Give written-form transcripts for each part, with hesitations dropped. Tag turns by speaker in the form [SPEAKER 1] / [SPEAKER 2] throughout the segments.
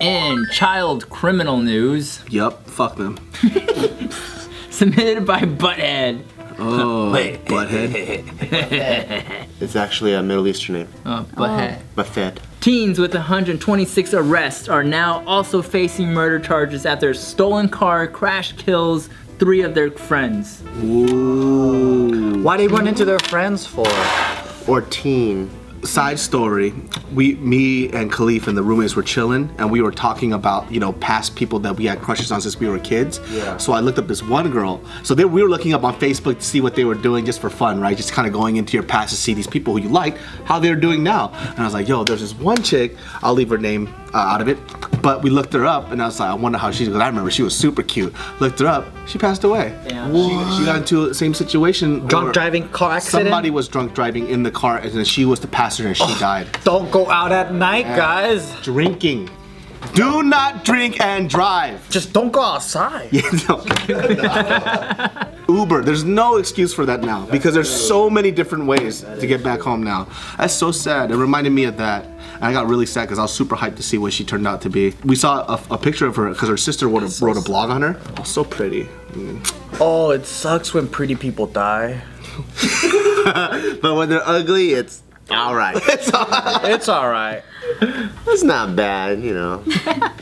[SPEAKER 1] In child criminal news.
[SPEAKER 2] Yup, fuck them.
[SPEAKER 1] Submitted by Butthead.
[SPEAKER 2] Oh, Butthead.
[SPEAKER 3] It's actually a Middle Eastern name.
[SPEAKER 1] Butthead.
[SPEAKER 3] Butthead.
[SPEAKER 1] Teens with 126 arrests are now also facing murder charges after a stolen car crash kills 3 of their friends.
[SPEAKER 2] Ooh.
[SPEAKER 4] Why they run into their friends for?
[SPEAKER 3] Or teen.
[SPEAKER 2] Side story, me and Khalif and the roommates were chilling and we were talking about, you know, past people that we had crushes on since we were kids.
[SPEAKER 3] Yeah.
[SPEAKER 2] So I looked up this one girl. So we were looking up on Facebook to see what they were doing just for fun, right? Just kind of going into your past to see these people who you liked, how they're doing now. And I was like, yo, there's this one chick, I'll leave her name out of it, but we looked her up and I was like, I wonder how she's, because I remember she was super cute. Looked her up, she passed away.
[SPEAKER 1] Yeah.
[SPEAKER 2] She got into the same situation.
[SPEAKER 4] Drunk driving car accident?
[SPEAKER 2] Somebody was drunk driving in the car and then she was the passenger and she died.
[SPEAKER 4] Don't go out at night, guys.
[SPEAKER 2] Drinking. Do not drink and drive.
[SPEAKER 4] Just don't go outside.
[SPEAKER 2] Uber, there's no excuse for that now because there's so many different ways to get back home now. That's so sad. It reminded me of that. And I got really sad because I was super hyped to see what she turned out to be. We saw a picture of her because her sister wrote a blog on her. Oh, so pretty.
[SPEAKER 4] Oh, it sucks when pretty people die.
[SPEAKER 3] But when they're ugly, it's alright.
[SPEAKER 4] It's alright.
[SPEAKER 3] It's not bad, you know.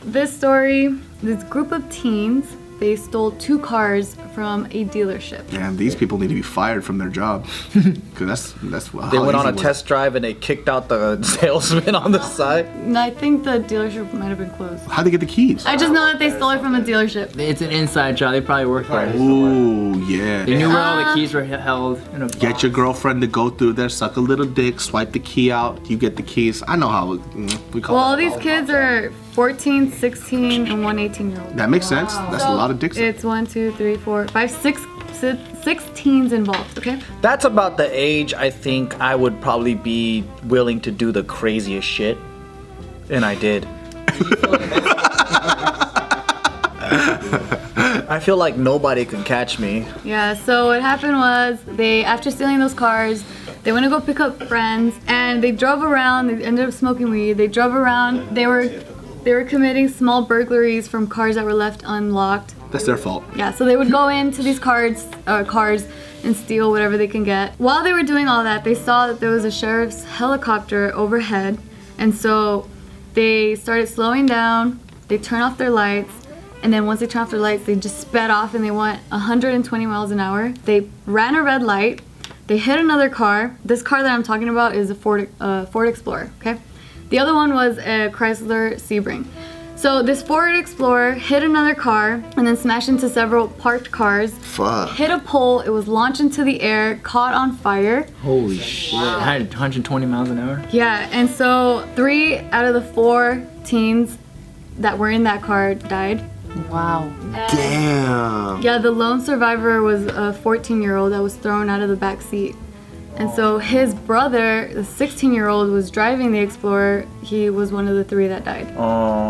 [SPEAKER 5] This story, this group of teens, they stole 2 cars from a dealership.
[SPEAKER 2] Man, these people need to be fired from their job. Because that's how
[SPEAKER 4] They went on
[SPEAKER 2] easy
[SPEAKER 4] a
[SPEAKER 2] it was.
[SPEAKER 4] test drive and they kicked out the salesman on the side.
[SPEAKER 5] And I think the dealership might have been closed.
[SPEAKER 2] How'd they get the keys?
[SPEAKER 5] I just know that they stole it from a dealership.
[SPEAKER 1] It's an inside job. They probably worked there.
[SPEAKER 2] Ooh, yeah.
[SPEAKER 1] They knew where all the keys were held in a box.
[SPEAKER 2] Get your girlfriend to go through there, suck a little dick, swipe the key out, you get the keys. I know how we call
[SPEAKER 5] Well,
[SPEAKER 2] it.
[SPEAKER 5] these kids are 14, 16, and 1 18-year-old.
[SPEAKER 2] That makes sense. That's a lot of dicks.
[SPEAKER 5] It's 1, 2, 3, 4, 5, 6 teens involved, okay?
[SPEAKER 4] That's about the age I think I would probably be willing to do the craziest shit. And I did. I feel like nobody can catch me.
[SPEAKER 5] Yeah, so what happened was after stealing those cars, they went to go pick up friends and they drove around, they ended up smoking weed, they drove around, they were committing small burglaries from cars that were left unlocked.
[SPEAKER 2] That's their fault.
[SPEAKER 5] Yeah, so they would go into these cars and steal whatever they can get. While they were doing all that, they saw that there was a sheriff's helicopter overhead, and so they started slowing down, they turned off their lights, and then once they turned off their lights, they just sped off and they went 120 miles an hour. They ran a red light, they hit another car. This car that I'm talking about is a Ford Explorer, okay? The other one was a Chrysler Sebring. So this Ford Explorer hit another car and then smashed into several parked cars.
[SPEAKER 3] Fuck.
[SPEAKER 5] Hit a pole, it was launched into the air, caught on fire.
[SPEAKER 1] Holy shit. Had 120 miles an hour?
[SPEAKER 5] Yeah, and so 3 out of the 4 teens that were in that car died.
[SPEAKER 6] Wow.
[SPEAKER 3] Damn.
[SPEAKER 5] Yeah, the lone survivor was a 14-year-old that was thrown out of the back seat. And so his brother, the 16-year-old, was driving the Explorer. He was one of the 3 that died.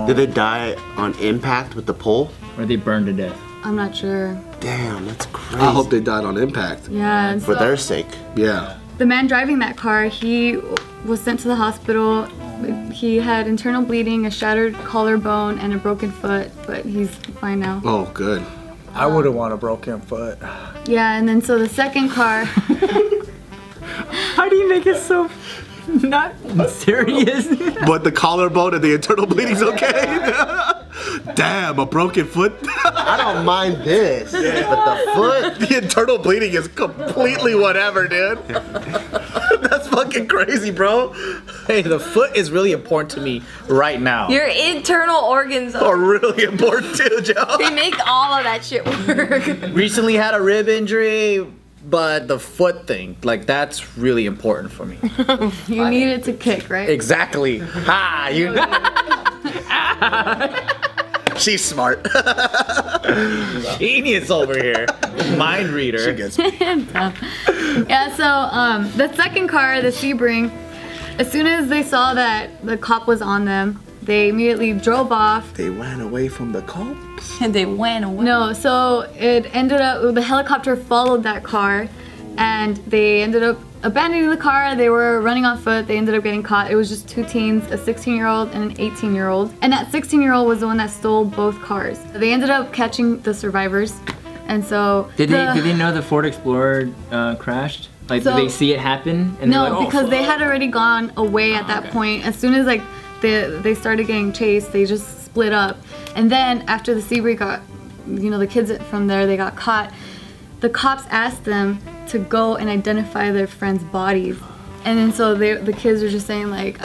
[SPEAKER 3] Did they die on impact with the pole?
[SPEAKER 1] Or they burned to death?
[SPEAKER 5] I'm not sure.
[SPEAKER 3] Damn, that's crazy.
[SPEAKER 2] I hope they died on impact.
[SPEAKER 5] Yeah, and
[SPEAKER 3] For
[SPEAKER 5] so
[SPEAKER 3] their sake.
[SPEAKER 2] Yeah.
[SPEAKER 5] the man driving that car, he was sent to the hospital. He had internal bleeding, a shattered collarbone, and a broken foot, but he's fine now.
[SPEAKER 2] Oh, good.
[SPEAKER 4] I wouldn't want a broken foot.
[SPEAKER 5] Yeah, and then so the second car...
[SPEAKER 1] How do you make it so not serious?
[SPEAKER 2] But the collarbone and the internal bleeding's okay? Damn, a broken foot?
[SPEAKER 3] I don't mind this, but the foot?
[SPEAKER 2] The internal bleeding is completely whatever, dude. That's fucking crazy, bro.
[SPEAKER 4] Hey, the foot is really important to me right now.
[SPEAKER 6] Your internal organs
[SPEAKER 2] Are really important too, Joe.
[SPEAKER 6] they make all of that shit work.
[SPEAKER 4] Recently had a rib injury, but the foot thing, like that's really important for me.
[SPEAKER 5] You need it to kick, right?
[SPEAKER 4] Exactly. Ah, you.
[SPEAKER 2] She's smart.
[SPEAKER 4] Genius over here. Mind reader.
[SPEAKER 2] She gets me.
[SPEAKER 5] Yeah, so the second car, the Sebring, as soon as they saw that the cop was on them, they immediately drove off.
[SPEAKER 2] They ran away from the cops?
[SPEAKER 6] And they went away.
[SPEAKER 5] No, so it ended up, the helicopter followed that car. and they ended up abandoning the car. They were running on foot. They ended up getting caught. It was just 2 teens, a 16-year-old and an 18-year-old. And that 16-year-old was the one that stole both cars. They ended up catching the survivors. And so
[SPEAKER 1] did they know the Ford Explorer crashed? Like,
[SPEAKER 5] So-
[SPEAKER 1] did they see it happen? And
[SPEAKER 5] No,
[SPEAKER 1] they're like, oh,
[SPEAKER 5] because they
[SPEAKER 1] fuck.
[SPEAKER 5] had already gone away at that point. As soon as like they started getting chased, they just split up. And then after the Sebring got, the kids from there, they got caught. The cops asked them to go and identify their friends' bodies. And then so the kids were just saying like,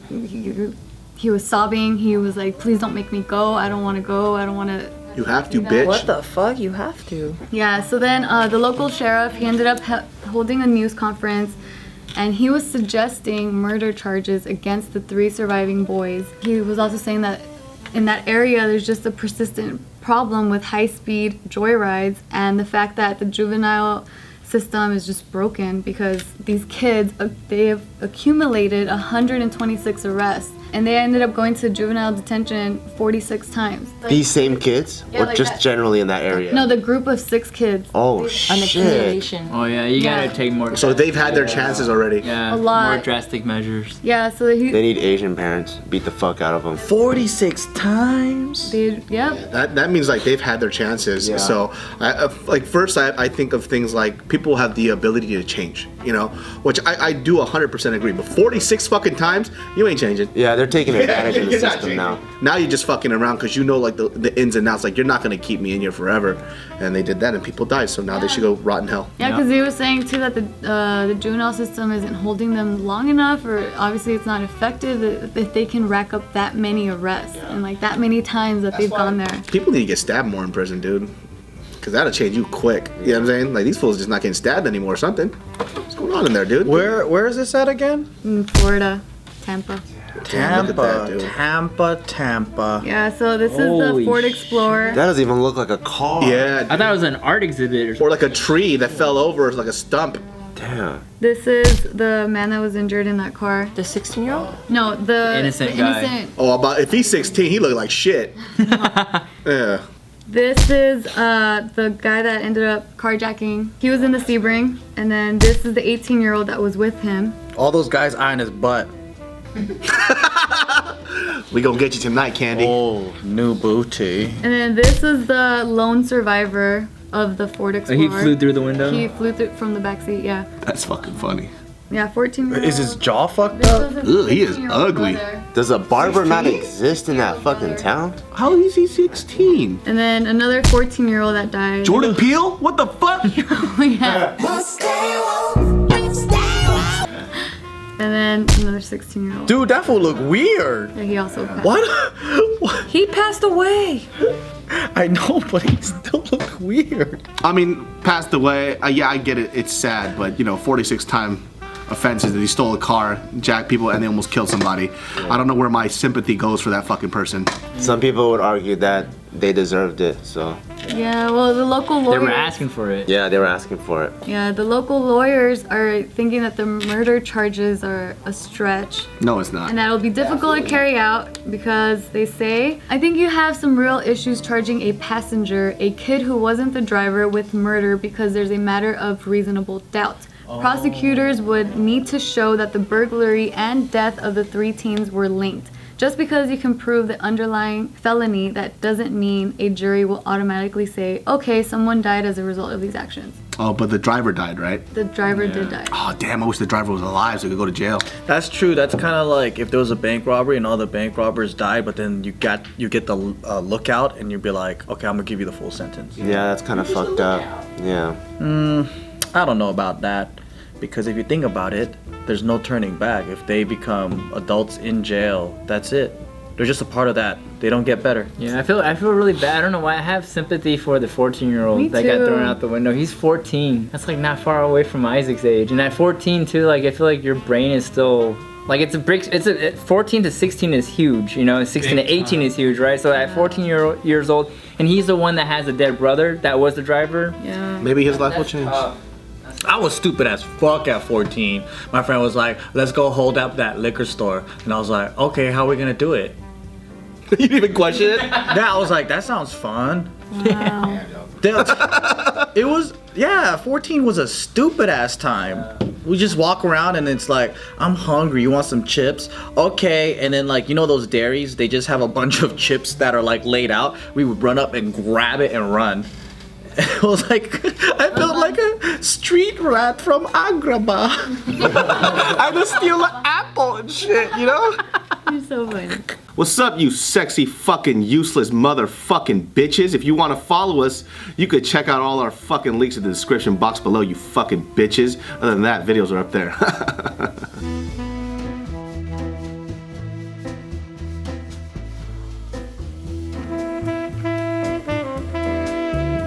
[SPEAKER 5] he was sobbing. He was like, please don't make me go. I don't want to go. I don't want to.
[SPEAKER 2] You have to, bitch.
[SPEAKER 6] What the fuck? You have to.
[SPEAKER 5] Yeah, so then the local sheriff, he ended up holding a news conference, and he was suggesting murder charges against the 3 surviving boys. He was also saying that in that area there's just a persistent problem with high-speed joyrides, and the fact that the juvenile system is just broken because these kids, they have accumulated 126 arrests, and they ended up going to juvenile detention 46 times.
[SPEAKER 3] These same kids?
[SPEAKER 5] Yeah,
[SPEAKER 3] or
[SPEAKER 5] like
[SPEAKER 3] just
[SPEAKER 5] that.
[SPEAKER 3] generally in that area?
[SPEAKER 5] No, the group of 6 kids.
[SPEAKER 3] Oh,
[SPEAKER 6] An
[SPEAKER 3] shit.
[SPEAKER 6] accumulation.
[SPEAKER 1] Oh yeah, you
[SPEAKER 5] Yeah.
[SPEAKER 1] gotta take more.
[SPEAKER 2] So they've had their chances already.
[SPEAKER 1] yeah,
[SPEAKER 5] A lot.
[SPEAKER 1] more drastic measures.
[SPEAKER 5] Yeah, so
[SPEAKER 3] They
[SPEAKER 5] he,
[SPEAKER 3] need Asian parents. Beat the fuck out of them.
[SPEAKER 4] 46 times.
[SPEAKER 5] yep.
[SPEAKER 2] That means like they've had their chances.
[SPEAKER 3] Yeah.
[SPEAKER 2] So, like first, I think of things like people have the ability to change, which I do 100% agree. But 46 fucking times, you ain't changing.
[SPEAKER 3] Yeah, they're taking advantage of the
[SPEAKER 2] You're not
[SPEAKER 3] system
[SPEAKER 2] changing.
[SPEAKER 3] now.
[SPEAKER 2] Now you're just fucking around because you know like the ins and outs. Like you're not gonna keep me in here forever, and they did that and people died. So now they should go rot in hell.
[SPEAKER 5] Yeah, because he was saying too that the juvenile system isn't holding them long enough, or obviously it's not effective if they can rack up that many arrests and like that many times that they've gone there.
[SPEAKER 2] People need to get stabbed more in prison, dude. Because that'll change you quick. You know what I'm saying? Like these fools just not getting stabbed anymore or something. What's going on in there, dude?
[SPEAKER 4] Where is this at again?
[SPEAKER 5] In Florida, Tampa.
[SPEAKER 2] Damn, look at that, dude.
[SPEAKER 4] Tampa.
[SPEAKER 5] Yeah, so this is the
[SPEAKER 1] Holy
[SPEAKER 5] Ford
[SPEAKER 1] shit.
[SPEAKER 5] Explorer.
[SPEAKER 3] That doesn't even look like a car.
[SPEAKER 2] Yeah.
[SPEAKER 1] I thought it was an art exhibit or something.
[SPEAKER 2] Or like a tree that fell over, it's like a stump.
[SPEAKER 3] Damn.
[SPEAKER 5] This is the man that was injured in that car.
[SPEAKER 6] The 16-year-old?
[SPEAKER 5] No, the
[SPEAKER 1] Innocent
[SPEAKER 5] the
[SPEAKER 1] guy.
[SPEAKER 5] innocent.
[SPEAKER 2] Oh, about if he's 16, he look like shit. Yeah.
[SPEAKER 5] This is the guy that ended up carjacking. He was in the Sebring, and then this is the 18-year-old that was with him.
[SPEAKER 4] All those guys eyeing his butt.
[SPEAKER 2] We gonna get you tonight, Candy.
[SPEAKER 4] Oh, new booty.
[SPEAKER 5] And then this is the lone survivor of the Ford
[SPEAKER 1] Oh,
[SPEAKER 5] Explorer.
[SPEAKER 1] he flew through the window.
[SPEAKER 5] He flew through from the backseat, yeah.
[SPEAKER 2] That's fucking funny.
[SPEAKER 5] Yeah, 14-year-old.
[SPEAKER 4] Is his jaw fucked
[SPEAKER 5] This
[SPEAKER 4] up?
[SPEAKER 5] was his
[SPEAKER 2] Ugh, he is
[SPEAKER 5] 16-year-old
[SPEAKER 2] ugly.
[SPEAKER 5] brother.
[SPEAKER 3] Does a barber not
[SPEAKER 2] 16?
[SPEAKER 3] exist in that fucking town?
[SPEAKER 2] How is he 16?
[SPEAKER 5] And then another 14-year-old that died.
[SPEAKER 2] Jordan Peele? What the fuck?
[SPEAKER 5] Oh, yeah. And then another 16-year-old.
[SPEAKER 4] Dude, that fool look weird.
[SPEAKER 5] Yeah, he also passed.
[SPEAKER 4] What? What?
[SPEAKER 6] He passed away.
[SPEAKER 4] I know, but he still look weird.
[SPEAKER 2] I mean, passed away. Yeah, I get it. It's sad, but 46-time offenses that he stole a car, jacked people, and they almost killed somebody. I don't know where my sympathy goes for that fucking person.
[SPEAKER 3] Some people would argue that they deserved it, so.
[SPEAKER 5] Yeah, well, the local
[SPEAKER 1] They
[SPEAKER 5] lawyers.
[SPEAKER 1] were asking for it.
[SPEAKER 3] Yeah, they were asking for it.
[SPEAKER 5] Yeah, the local lawyers are thinking that the murder charges are a stretch.
[SPEAKER 2] No, it's not.
[SPEAKER 5] And that'll be difficult to carry out because they say, I think you have some real issues charging a passenger, a kid who wasn't the driver, with murder because there's a matter of reasonable doubt. Prosecutors would need to show that the burglary and death of the 3 teens were linked. Just because you can prove the underlying felony, that doesn't mean a jury will automatically say, okay, someone died as a result of these actions.
[SPEAKER 2] Oh, but the driver died, right?
[SPEAKER 5] The driver did die.
[SPEAKER 2] Oh, damn, I wish the driver was alive so he could go to jail.
[SPEAKER 4] That's true. That's kind of like if there was a bank robbery and all the bank robbers died, but then you get the lookout and you'd be like, okay, I'm gonna give you the full sentence.
[SPEAKER 3] Yeah, that's kind of fucked up. Yeah.
[SPEAKER 4] I don't know about that, because if you think about it, there's no turning back. If they become adults in jail, that's it. They're just a part of that. They don't get better.
[SPEAKER 1] Yeah, I feel really bad. I don't know why. I have sympathy for the 14-year-old
[SPEAKER 5] Me
[SPEAKER 1] that got
[SPEAKER 5] too.
[SPEAKER 1] thrown out the window. He's 14. That's like not far away from Isaac's age. And at 14 too, like I feel like your brain is still like 14 to 16 is huge. 16 to 18 is huge, right? So at 14 years old, and he's the one that has a dead brother that was the driver.
[SPEAKER 5] Yeah.
[SPEAKER 2] Maybe his life will change.
[SPEAKER 4] I was stupid as fuck at 14. My friend was like, let's go hold up that liquor store. And I was like, okay, how are we gonna do it?
[SPEAKER 2] You didn't even question it?
[SPEAKER 4] Yeah, I was like, that sounds fun.
[SPEAKER 5] Wow.
[SPEAKER 4] It was Yeah, 14 was a stupid ass time. We just walk around and it's like, I'm hungry, you want some chips? Okay, and then like, you know those dairies, they just have a bunch of chips that are like laid out. We would run up and grab it and run. It was like, I felt like a street rat from Agrabah.
[SPEAKER 2] I had to steal an apple and shit, you know?
[SPEAKER 5] You're so funny.
[SPEAKER 2] What's up, you sexy fucking useless motherfucking bitches? If you want to follow us, you could check out all our fucking links in the description box below, you fucking bitches. Other than that, videos are up there.